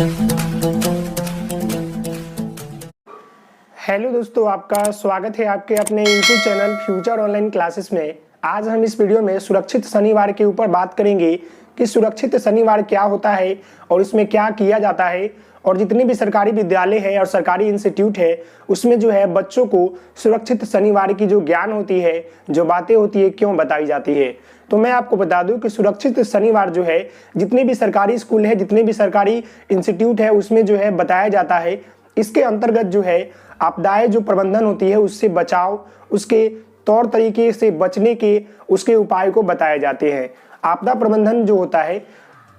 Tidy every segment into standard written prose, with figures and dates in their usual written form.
Hello दोस्तों, आपका स्वागत है आपके अपने YouTube channel future online classes में। आज हम इस वीडियो में सुरक्षित शनिवार के ऊपर बात करेंगे कि सुरक्षित शनिवार क्या होता है और इसमें क्या किया जाता है, और जितनी भी सरकारी विद्यालय है और सरकारी इंस्टीट्यूट है उसमें जो है बच्चों को सुरक्षित शनिवार की जो ज्ञान होती है, जो बातें होती है, क्यों बताई जाती है। तो मैं आपको बता दूं कि सुरक्षित शनिवार जो है जितने भी सरकारी स्कूल है, जितने भी सरकारी इंस्टीट्यूट है उसमें जो है बताया जाता है। इसके अंतर्गत जो है आपदाएं जो प्रबंधन होती है उससे बचाव, उसके तौर तरीके से बचने के उसके उपाय को बताए जाते हैं। आपदा प्रबंधन जो होता है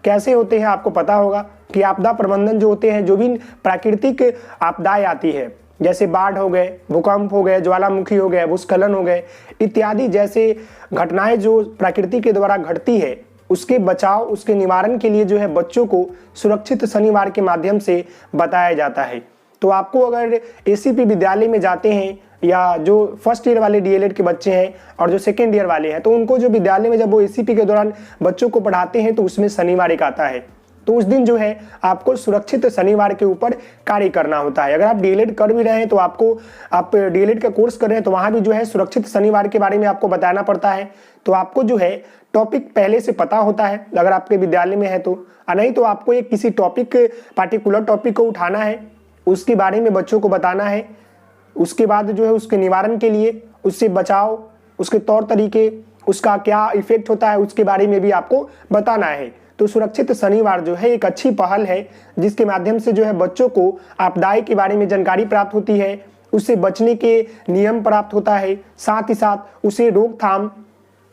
कैसे होते हैं आपको पता होगा कि आपदा प्रबंधन जो होते हैं, जो भी प्राकृतिक आपदाएं आती है जैसे बाढ़ हो गए, भूकंप हो गए, ज्वालामुखी हो गए, भूस्खलन हो गए इत्यादि जैसे घटनाएं जो प्रकृति के द्वारा घटती है उसके बचाव, उसके निवारण के लिए जो है बच्चों को सुरक्षित शनिवार के माध्यम से बताया जाता है। तो आपको अगर एसीपी विद्यालय में जाते हैं या जो फर्स्ट ईयर वाले डीएलएड के बच्चे हैं और जो सेकेंड ईयर वाले हैं, तो उनको जो विद्यालय में जब वो एसीपी के दौरान बच्चों को पढ़ाते हैं तो उसमें शनिवार एक आता है। तो उस दिन जो है आपको सुरक्षित शनिवार के ऊपर कार्य करना होता है। अगर आप डीएलएड कर भी रहे हैं तो आप डीएलएड का कोर्स कर रहे हैं तो वहां भी जो है सुरक्षित शनिवार के बारे में आपको बताना पड़ता है। तो आपको जो है टॉपिक पहले से पता होता है अगर आपके विद्यालय में है तो, नहीं तो आपको एक किसी टॉपिक, पार्टिकुलर टॉपिक को उठाना है, उसके बारे में बच्चों को बताना है। उसके बाद जो है उसके निवारण के लिए, उससे बचाव, उसके तौर तरीके, उसका क्या इफेक्ट होता है उसके बारे में भी आपको बताना है। तो सुरक्षित शनिवार जो है एक अच्छी पहल है जिसके माध्यम से जो है बच्चों को आपदाएं के बारे में जानकारी प्राप्त होती है, उससे बचने के नियम प्राप्त होता है, साथ ही साथ उसे रोकथाम,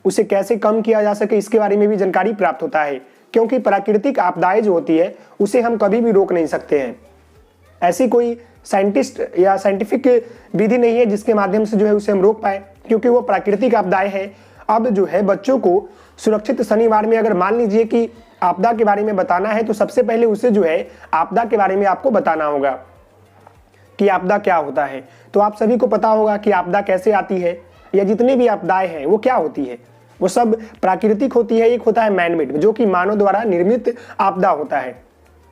उसे कैसे कम किया जा सके इसके बारे में भी जानकारी प्राप्त होता है। क्योंकि प्राकृतिक आपदाएं जो होती है उसे हम कभी भी रोक नहीं सकते हैं। ऐसी कोई साइंटिस्ट या साइंटिफिक विधि नहीं है जिसके माध्यम से जो है उसे हम रोक पाए, क्योंकि वो प्राकृतिक आपदाएं हैं। अब जो है बच्चों को सुरक्षित शनिवार में अगर मान लीजिए कि आपदा के बारे में बताना है तो सबसे पहले उसे जो है आपदा के बारे में आपको बताना होगा कि आपदा क्या होता है। तो आप सभी को पता होगा कि आपदा कैसे आती है या जितनी भी आपदाएं हैं वो क्या होती है। वो सब प्राकृतिक होती है, एक होता है मैनमेड जो कि मानव द्वारा निर्मित आपदा होता है।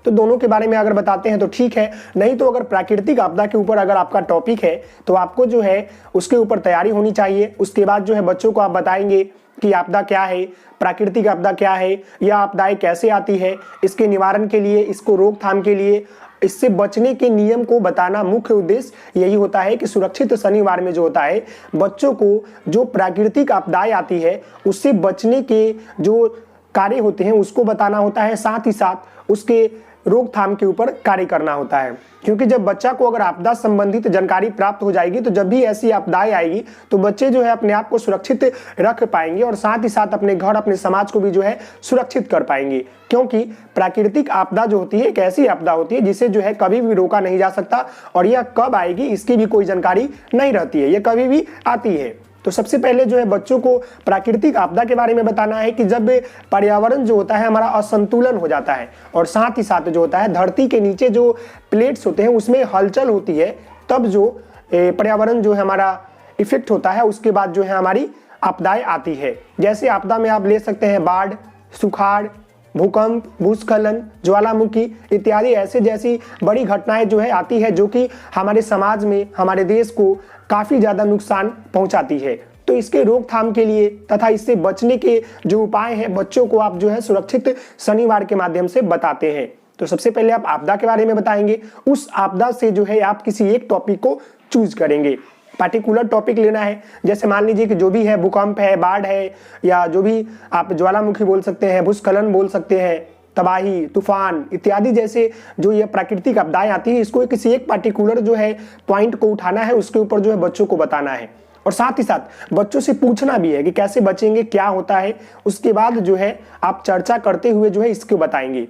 तो दोनों के बारे में अगर बताते हैं तो ठीक है, नहीं तो अगर प्राकृतिक आपदा के ऊपर अगर आपका टॉपिक है तो आपको जो है उसके ऊपर तैयारी होनी चाहिए। उसके बाद जो है बच्चों को आप बताएंगे कि आपदा क्या है, प्राकृतिक आपदा क्या है, यह आपदाएं कैसे आती है, इसके निवारण के लिए, इसको रोकथाम के लिए, इससे बचने के नियम को बताना मुख्य उद्देश्य यही होता है कि सुरक्षित शनिवार में जो होता है बच्चों को जो प्राकृतिक आपदाएं आती है उससे बचने के जो कार्य होते हैं उसको बताना होता है, साथ ही साथ उसके रोकथाम के ऊपर कार्य करना होता है। क्योंकि जब बच्चा को अगर आपदा संबंधित जानकारी प्राप्त हो जाएगी तो जब भी ऐसी आपदाएं आएगी तो बच्चे जो है अपने आप को सुरक्षित रख पाएंगे और साथ ही साथ अपने घर, अपने समाज को भी जो है सुरक्षित कर पाएंगे। क्योंकि प्राकृतिक आपदा जो होती है एक ऐसी आपदा होती है जिसे जो है कभी भी रोका नहीं जा सकता और यह कब आएगी इसकी भी कोई जानकारी नहीं रहती है, यह कभी भी आती है। तो सबसे पहले जो है बच्चों को प्राकृतिक आपदा के बारे में बताना है कि जब पर्यावरण जो होता है हमारा असंतुलन हो जाता है और साथ ही साथ जो होता है धरती के नीचे जो प्लेट्स होते हैं उसमें हलचल होती है, तब जो पर्यावरण जो है हमारा इफेक्ट होता है उसके बाद जो है हमारी आपदाएं आती है। जैसे आपदा में आप ले सकते हैं बाढ़, सुखाड़, भूकंप, भूस्खलन, ज्वालामुखी इत्यादि ऐसे जैसी बड़ी घटनाएं जो है आती है जो कि हमारे समाज में, हमारे देश को काफी ज्यादा नुकसान पहुंचाती है। तो इसके रोकथाम के लिए तथा इससे बचने के जो उपाय हैं बच्चों को आप जो है सुरक्षित शनिवार के माध्यम से बताते हैं। तो सबसे पहले आप आपदा के बारे में बताएंगे, उस आपदा से जो है आप किसी एक टॉपिक को चूज करेंगे, पार्टिकुलर टॉपिक लेना है। जैसे मान लीजिए कि जो भी है भूकंप है, बाढ़ है, या जो भी आप ज्वालामुखी बोल सकते हैं, भूस्खलन बोल सकते हैं, तबाही, तूफान इत्यादि जैसे जो ये प्राकृतिक आपदाएं आती है इसको किसी एक पार्टिकुलर जो है पॉइंट को उठाना है, उसके ऊपर जो है बच्चों को बताना है और साथ ही साथ बच्चों से पूछना भी है कि कैसे बचेंगे, क्या होता है। उसके बाद जो है आप चर्चा करते हुए जो है इसको बताएंगे।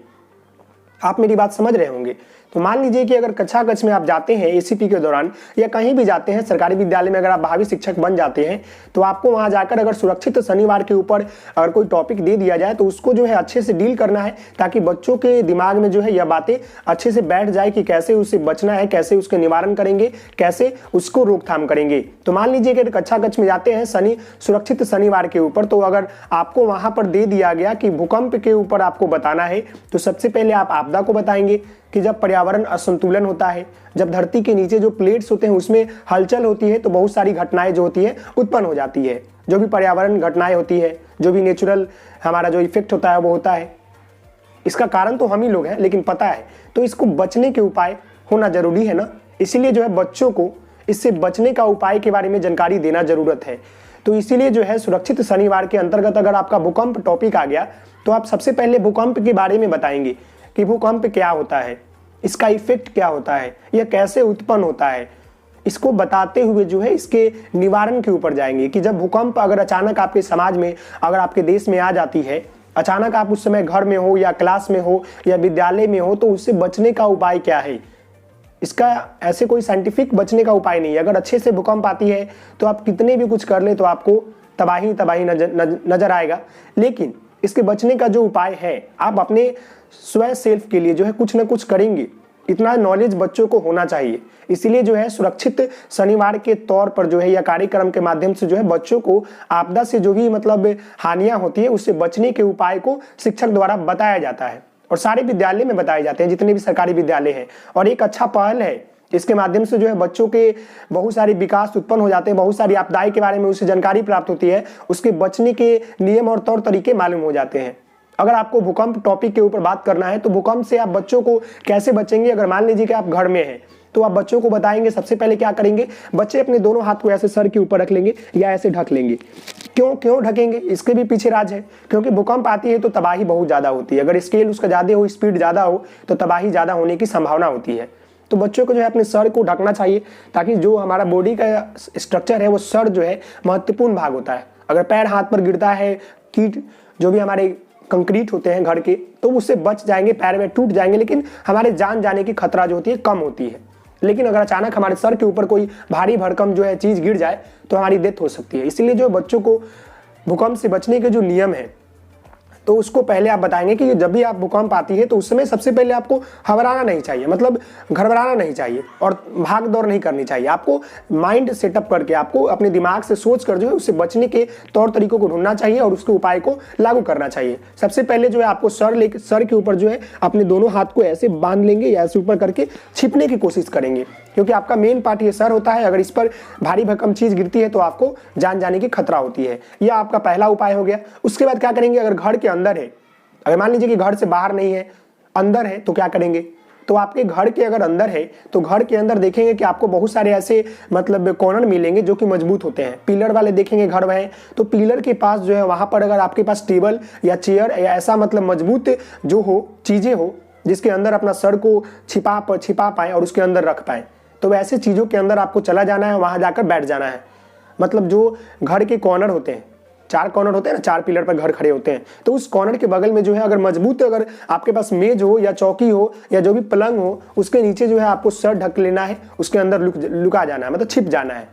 आप मेरी बात समझ रहे होंगे। तो मान लीजिए कि अगर कक्षा कक्ष में आप जाते हैं एसीपी के दौरान या कहीं भी जाते हैं सरकारी विद्यालय में, अगर आप भावी शिक्षक बन जाते हैं तो आपको वहां जाकर अगर सुरक्षित शनिवार के ऊपर अगर कोई टॉपिक दे दिया जाए तो उसको जो है अच्छे से डील करना है ताकि बच्चों के दिमाग में जो है यह बातें अच्छे से बैठ जाए कि कैसे उससे बचना है, कैसे उसके निवारण करेंगे, कैसे उसको रोकथाम करेंगे। तो मान लीजिए कि कक्षा कक्ष में जाते हैं सुरक्षित शनिवार के ऊपर, तो अगर आपको वहां पर दे दिया गया कि भूकंप के ऊपर आपको बताना है तो सबसे पहले आप आपदा को बताएंगे कि जब पर्यावरण असंतुलन होता है, जब धरती के नीचे जो प्लेट्स होते हैं उसमें हलचल होती है तो बहुत सारी घटनाएं जो होती है उत्पन्न हो जाती है। जो भी पर्यावरण घटनाएं होती है, जो भी नेचुरल हमारा जो इफेक्ट होता है वो होता है। इसका कारण तो हम ही लोग हैं, लेकिन पता है तो इसको बचने के उपाय होना जरूरी है ना। इसीलिए जो है बच्चों को इससे बचने का उपाय के बारे में जानकारी देना जरूरत है। तो इसीलिए जो है सुरक्षित शनिवार के अंतर्गत अगर आपका भूकंप टॉपिक आ गया तो आप सबसे पहले भूकंप के बारे में बताएंगे कि भूकंप क्या होता है, इसका इफेक्ट क्या होता है, यह कैसे उत्पन्न होता है। इसको बताते हुए जो है इसके निवारण के ऊपर जाएंगे कि जब भूकंप अगर अचानक आपके समाज में, अगर आपके देश में आ जाती है, अचानक आप उस समय घर में हो या क्लास में हो या विद्यालय में हो, तो उससे बचने का उपाय क्या है। इसका ऐसे कोई साइंटिफिक बचने का उपाय नहीं है। अगर अच्छे से भूकंप आती है तो आप कितने भी कुछ कर ले तो आपको तबाही नजर आएगा। लेकिन इसके बचने का जो उपाय है, आप अपने स्वयं सेल्फ के लिए जो है कुछ ना कुछ करेंगे, इतना नॉलेज बच्चों को होना चाहिए। इसीलिए जो है सुरक्षित शनिवार के तौर पर जो है या कार्यक्रम के माध्यम से जो है बच्चों को आपदा से जो भी मतलब हानियां होती है उससे बचने के उपाय को शिक्षक द्वारा बताया जाता है और सारे विद्यालय में बताए जाते हैं, जितने भी सरकारी विद्यालय हैं। और एक अच्छा पहल है, इसके माध्यम से जो है बच्चों के बहुत सारे विकास उत्पन्न हो जाते हैं, बहुत सारी आपदाएं के बारे में उससे जानकारी प्राप्त होती है, उसके बचने के नियम और तौर तरीके मालूम हो जाते हैं। अगर आपको भूकंप टॉपिक के ऊपर बात करना है तो भूकंप से आप बच्चों को कैसे बचेंगे। अगर मान लीजिए कि आप घर में हैं तो आप बच्चों को बताएंगे, सबसे पहले क्या करेंगे, बच्चे अपने दोनों हाथ को ऐसे सर के ऊपर रख लेंगे या ऐसे ढक लेंगे। क्यों ढकेंगे, इसके भी पीछे राज है। क्योंकि भूकंप आती है तो तबाही बहुत ज्यादा होती है। अगर स्केल उसका ज्यादा हो, स्पीड ज्यादा हो तो तबाही ज्यादा होने की संभावना होती है। तो बच्चों को जो है अपने सर को ढकना चाहिए, ताकि जो हमारा बॉडी का स्ट्रक्चर है वो सर जो है महत्वपूर्ण भाग होता है। अगर पैर हाथ पर गिरता है, कीट जो भी हमारे कंक्रीट होते हैं घर के, तो उससे बच जाएंगे, पैर में टूट जाएंगे, लेकिन हमारे जान जाने की खतरा जो होती है कम होती है। लेकिन अगर अचानक हमारे सर के ऊपर कोई भारी भरकम जो है चीज गिर जाए तो हमारी डेथ हो सकती है। इसलिए जो बच्चों को भूकंप से बचने के जो नियम है तो उसको पहले आप बताएंगे कि जब भी आप भूकंप आती है तो उस समय सबसे पहले आपको घबराना नहीं चाहिए, मतलब घबराना नहीं चाहिए और भाग दौड़ नहीं करनी चाहिए। आपको माइंड सेटअप करके, आपको अपने दिमाग से सोच कर जो है उससे बचने के तौर तरीकों को ढूंढना चाहिए और उसके उपाय को लागू करना चाहिए। सबसे पहले जो है आपको सर के ऊपर जो है अपने दोनों हाथ को ऐसे बांध लेंगे या ऐसे ऊपर करके छिपने की कोशिश करेंगे, क्योंकि आपका मेन पार्ट ये सर होता है। अगर इस पर भारी भरकम चीज गिरती है तो आपको जान जाने की खतरा होती है। यह आपका पहला उपाय हो गया। उसके बाद क्या करेंगे, अगर घर के अंदर है, अगर मान लीजिए कि घर से बाहर नहीं है, अंदर है, तो क्या करेंगे, तो आपके घर के अगर अंदर है तो घर के अंदर देखेंगे कि आपको बहुत सारे ऐसे मतलब कॉर्नर मिलेंगे जो कि मजबूत होते हैं। पिलर वाले देखेंगे घर में, तो पिलर के पास जो है वहां पर अगर आपके पास टेबल या चेयर या ऐसा मतलब मजबूत जो हो, चीजें हो जिसके अंदर अपना सर को छिपा पाए और उसके अंदर रख पाए, तो वैसे चीजों के अंदर आपको चला जाना है, वहां जाकर बैठ जाना है। मतलब जो घर के कॉर्नर होते हैं, 4 कॉर्नर होते हैं ना, 4 पिलर पर घर खड़े होते हैं, तो उस कॉर्नर के बगल में जो है अगर मजबूत, अगर आपके पास मेज हो या चौकी हो या जो भी पलंग हो, उसके नीचे जो है आपको सर ढक लेना है, उसके अंदर लुका जाना है, मतलब छिप जाना है।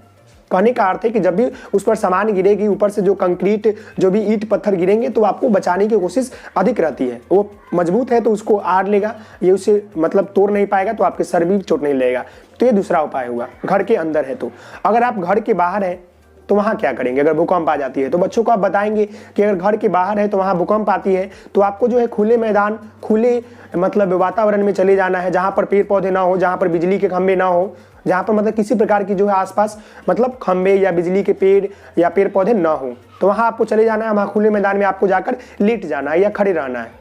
कहने का अर्थ है कि जब भी उस पर सामान गिरेगी, ऊपर से जो कंक्रीट जो भी ईंट पत्थर गिरेंगे, तो आपको बचाने की कोशिश अधिक रहती है। वो मजबूत है तो उसको आड़ लेगा, ये उसे मतलब तोड़ नहीं पाएगा, तो आपके सर भी चोट नहीं लगेगा। तो ये दूसरा उपाय हुआ घर के अंदर है। तो अगर आप घर के बाहर है तो वहां क्या करेंगे, अगर भूकंप आ जाती है तो बच्चों को आप बताएंगे कि अगर घर के बाहर है तो वहां भूकंप आती है तो आपको जो है खुले मैदान, खुले मतलब वातावरण में चले जाना है, जहां पर पेड़ पौधे ना हो, जहां पर बिजली के खंभे ना हो, जहां पर मतलब किसी प्रकार की जो है आसपास मतलब खंभे या बिजली के पेड़ या पेड़ पौधे ना हो, तो वहां आपको चले जाना है। वहां खुले मैदान में आपको जाकर लेट जाना है या खड़े रहना है।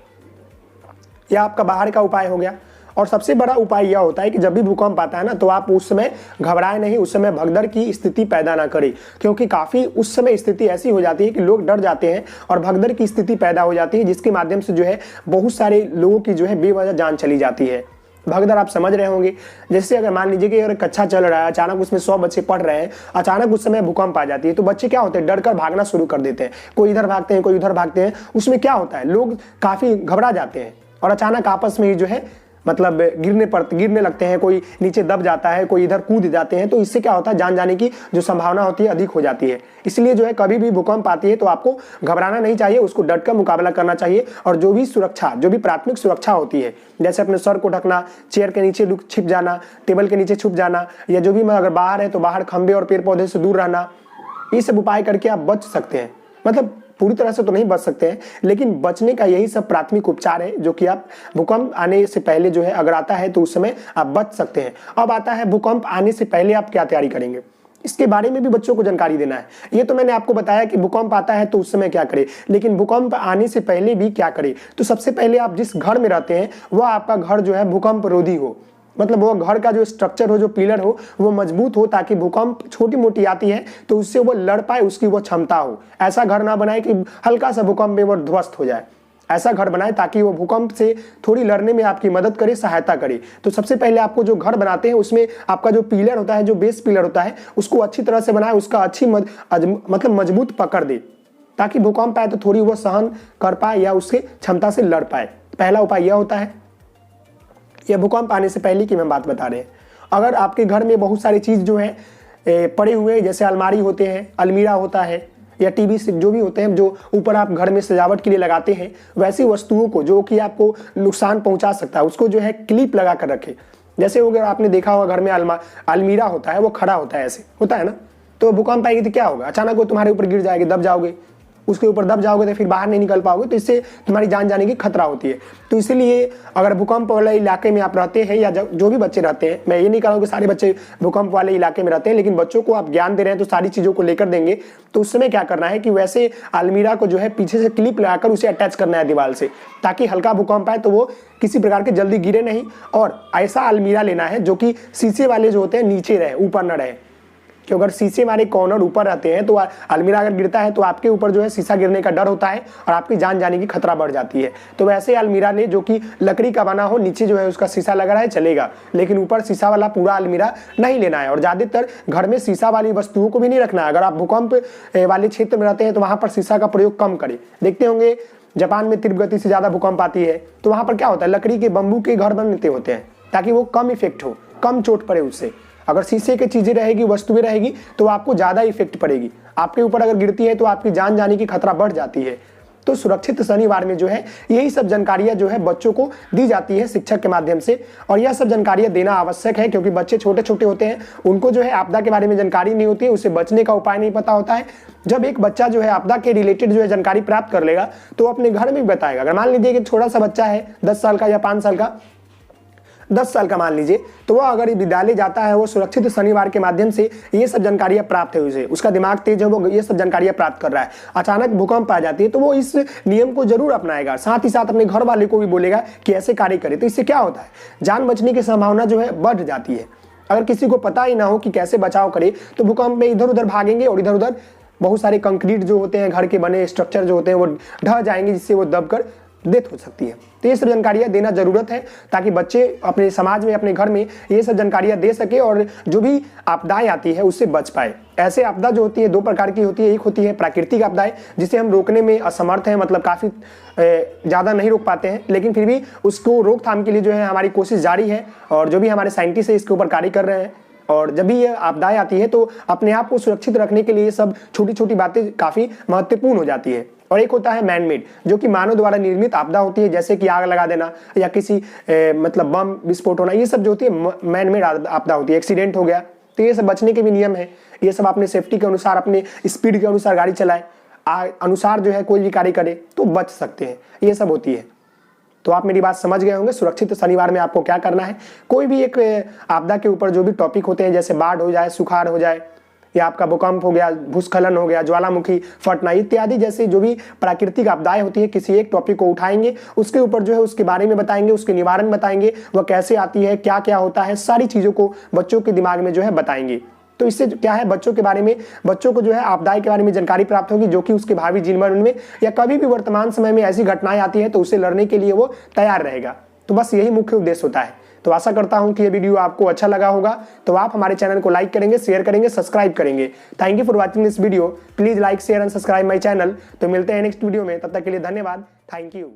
यह आपका बाहर का उपाय हो गया। और सबसे बड़ा उपाय यह होता है कि जब भी भूकंप आता है ना, तो आप उस समय घबराए नहीं, उस समय भगदड़ की स्थिति पैदा ना करें, क्योंकि काफी उस समय स्थिति ऐसी हो जाती है कि लोग डर जाते हैं और भगदड़ की स्थिति पैदा हो जाती है, जिसके माध्यम से जो है बहुत सारे लोगों की जो है बेवजह जान चली जाती है। भगदड़ आप समझ रहे होंगे, जैसे अगर मान लीजिए कि अगर कक्षा चल रहा है, अचानक उसमें 100 बच्चे पढ़ रहे हैं, अचानक उस समय भूकंप आ जाती है, तो बच्चे क्या होते हैं, डरकर भागना शुरू कर देते हैं। कोई इधर भागते हैं, कोई उधर भागते हैं। उसमें क्या होता है, लोग काफी घबरा जाते हैं और अचानक आपस में ही जो है मतलब गिरने लगते हैं, कोई नीचे दब जाता है, कोई इधर कूद जाते हैं। तो इससे क्या होता है, जान जाने की जो संभावना होती है अधिक हो जाती है। इसलिए जो है कभी भी भूकंप आती है तो आपको घबराना नहीं चाहिए, उसको डट कर मुकाबला करना चाहिए। और जो भी सुरक्षा, जो भी प्राथमिक सुरक्षा होती है, जैसे अपने सर को ढकना, चेयर के नीचे छिप जाना, टेबल के नीचे छुप जाना, या जो भी अगर बाहर है तो बाहर खंभे और पेड़ पौधे से दूर रहना, ये सब उपाय करके आप बच सकते हैं। मतलब पूरी तरह से तो नहीं बच सकते हैं, लेकिन बचने का यही सब प्राथमिक उपचार है जो कि आप भूकंप आने से पहले जो है अगर आता है तो उस समय आप बच सकते हैं। अब आता है भूकंप आने से पहले आप क्या तैयारी करेंगे, इसके बारे में भी बच्चों को जानकारी देना है। ये तो मैंने आपको बताया कि भूकंप आता है तो उस समय क्या करें, लेकिन भूकंप आने से पहले भी क्या करें। तो सबसे पहले आप जिस घर में रहते हैं वह आपका घर जो है भूकंप रोधी हो, मतलब वो घर का जो स्ट्रक्चर हो, जो पिलर हो, वो मजबूत हो, ताकि भूकंप छोटी मोटी आती है तो उससे वो लड़ पाए, उसकी वो क्षमता हो। ऐसा घर ना बनाए कि हल्का सा भूकंप में वो ध्वस्त हो जाए, ऐसा घर बनाए ताकि वो भूकंप से थोड़ी लड़ने में आपकी मदद करे, सहायता करे। तो सबसे पहले आपको जो घर बनाते हैं उसमें आपका जो पिलर होता है, जो बेस पिलर होता है, उसको अच्छी तरह से बनाए, उसका अच्छी मतलब मजबूत पकड़ दे, ताकि भूकंप आए तो थोड़ी वो सहन कर पाए या उसके क्षमता से लड़ पाए। पहला उपाय यह होता है। यह भूकंप आने से पहले की मैं बात बता रहे हैं। अगर आपके घर में बहुत सारी चीज जो है पड़े हुए, जैसे अलमारी होते हैं, अलमीरा होता है, या टीवी से जो भी होते हैं जो ऊपर आप घर में सजावट के लिए लगाते हैं, वैसी वस्तुओं को जो कि आपको नुकसान पहुंचा सकता है उसको जो है क्लिप लगा कर रखें। जैसे अगर आपने देखा होगा घर में अलमीरा होता है, वो खड़ा होता है, ऐसे होता है ना, तो भूकंप आएगी तो क्या होगा, अचानक वो तुम्हारे ऊपर गिर जाएगी, दब जाओगे, उसके ऊपर दब जाओगे तो फिर बाहर नहीं निकल पाओगे, तो इससे तुम्हारी जान जाने की खतरा होती है। तो इसीलिए अगर भूकंप वाले इलाके में आप रहते हैं, या जो भी बच्चे रहते हैं, मैं ये नहीं कह रहा हूँ कि सारे बच्चे भूकंप वाले इलाके में रहते हैं, लेकिन बच्चों को आप ज्ञान दे रहे हैं तो सारी चीज़ों को लेकर देंगे, तो उस समय क्या करना है कि वैसे अलमीरा को जो है पीछे से क्लिप लगाकर उसे अटैच करना है दीवार से, ताकि हल्का भूकंप आए तो वो किसी प्रकार के जल्दी गिरे नहीं। और ऐसा अलमीरा लेना है जो कि शीशे वाले जो होते हैं नीचे रहे, ऊपर न रहे, कि अगर शीशे वाले कॉर्नर ऊपर रहते हैं तो अलमीरा अगर गिरता है तो आपके ऊपर जो है शीशा गिरने का डर होता है और आपकी जान जाने की खतरा बढ़ जाती है। तो वैसे अलमीरा ले जो कि लकड़ी का बना हो, नीचे जो है उसका शीशा लगा रहा है चलेगा, लेकिन ऊपर शीशा वाला पूरा अलमीरा नहीं लेना है। और ज्यादातर घर में शीशा वाली वस्तुओं को भी नहीं रखना है। अगर आप भूकंप वाले क्षेत्र में रहते हैं तो वहां पर शीशा का प्रयोग कम करें। देखते होंगे जापान में तीव्र गति से ज्यादा भूकंप आती है तो वहां पर क्या होता है, लकड़ी के बम्बू के घर बनते होते हैं ताकि वो कम इफेक्ट हो, कम चोट पड़े उससे। अगर शीशे की चीजें रहेगी, वस्तुएं रहेगी, तो आपको ज्यादा इफेक्ट पड़ेगी, आपके ऊपर अगर गिरती है तो आपकी जान जाने की खतरा बढ़ जाती है। तो सुरक्षित शनिवार में जो है यही सब जानकारियां जो है बच्चों को दी जाती है शिक्षक के माध्यम से, और यह सब जानकारियां देना आवश्यक है, क्योंकि बच्चे छोटे छोटे होते हैं, उनको जो है आपदा के बारे में जानकारी नहीं होती है, उससे बचने का उपाय नहीं पता होता है। जब एक बच्चा जो है आपदा के रिलेटेड जो है जानकारी प्राप्त कर लेगा तो अपने घर में भी बताएगा। अगर मान लीजिए कि छोटा सा बच्चा है 10 साल का या 5 साल का, 10 साल का मान लीजिए, तो वह अगर विद्यालय जाता है, वो सुरक्षित शनिवार के माध्यम से ये सब जानकारियां प्राप्त है, उसे उसका दिमाग तेज है, वो ये सब जानकारियां प्राप्त कर रहा है, अचानक भूकंप आ जाती है तो वो इस नियम को जरूर अपनाएगा, साथ ही साथ अपने घर वाले को भी बोलेगा कि ऐसे कार्य करे। तो इससे क्या होता है, जान बचने की संभावना जो है बढ़ जाती है। अगर किसी को पता ही ना हो कि कैसे बचाव करे तो भूकंप में इधर उधर भागेंगे और इधर उधर बहुत सारे कंक्रीट जो होते हैं, घर के बने स्ट्रक्चर जो होते हैं, वो ढह जाएंगे, जिससे वो दबकर डेथ हो सकती है। तो ये सब जानकारियां देना जरूरत है ताकि बच्चे अपने समाज में, अपने घर में ये सब जानकारियां दे सके और जो भी आपदाएं आती है उससे बच पाए। ऐसे आपदा जो होती है 2 प्रकार की होती है। एक होती है प्राकृतिक आपदाएं, जिसे हम रोकने में असमर्थ हैं, मतलब काफी ज्यादा नहीं रोक पाते हैं, लेकिन फिर भी उसको रोकथाम के लिए जो है हमारी कोशिश जारी है और जो भी हमारे साइंटिस्ट है इसके ऊपर कार्य कर रहे हैं। और जब भी ये आपदाएं आती है तो अपने आप को सुरक्षित रखने के लिए सब छोटी छोटी बातें काफी महत्वपूर्ण हो जाती है। और एक होता है मैन मेड, जो कि मानव द्वारा निर्मित आपदा होती है, जैसे कि आग लगा देना या किसी मतलब बम विस्फोट होना, ये सब जो होती है मैन मेड आपदा होती है। एक्सीडेंट हो गया तो ये सब बचने के भी नियम है, ये सब अपने सेफ्टी के अनुसार, अपने स्पीड के अनुसार गाड़ी चलाए, अनुसार जो है कोई भी कार्य करे तो बच सकते हैं, ये सब होती है। तो आप मेरी बात समझ गए होंगे सुरक्षित शनिवार में आपको क्या करना है। कोई भी एक आपदा के ऊपर जो भी टॉपिक होते हैं, जैसे बाढ़ हो जाए, सुखाड़ हो जाए, या आपका भूकंप हो गया, भूस्खलन हो गया, ज्वालामुखी फटना इत्यादि जैसे जो भी प्राकृतिक आपदाएं होती है, किसी एक टॉपिक को उठाएंगे, उसके ऊपर जो है उसके बारे में बताएंगे, उसके निवारण बताएंगे, वह कैसे आती है, क्या क्या होता है, सारी चीजों को बच्चों के दिमाग में जो है बताएंगे। तो इससे क्या है, बच्चों के बारे में, बच्चों को जो है आपदाएं के बारे में जानकारी प्राप्त होगी, जो कि उसके भावी जीवन में या कभी भी वर्तमान समय में ऐसी घटनाएं आती है तो उससे लड़ने के लिए वो तैयार रहेगा। तो बस यही मुख्य उद्देश्य होता है। तो आशा करता हूं कि ये वीडियो आपको अच्छा लगा होगा। तो आप हमारे चैनल को लाइक करेंगे, शेयर करेंगे, सब्सक्राइब करेंगे। Thank you for watching this video. Please like, share and subscribe my channel. तो मिलते हैं नेक्स्ट वीडियो में, तब तक के लिए धन्यवाद। Thank you.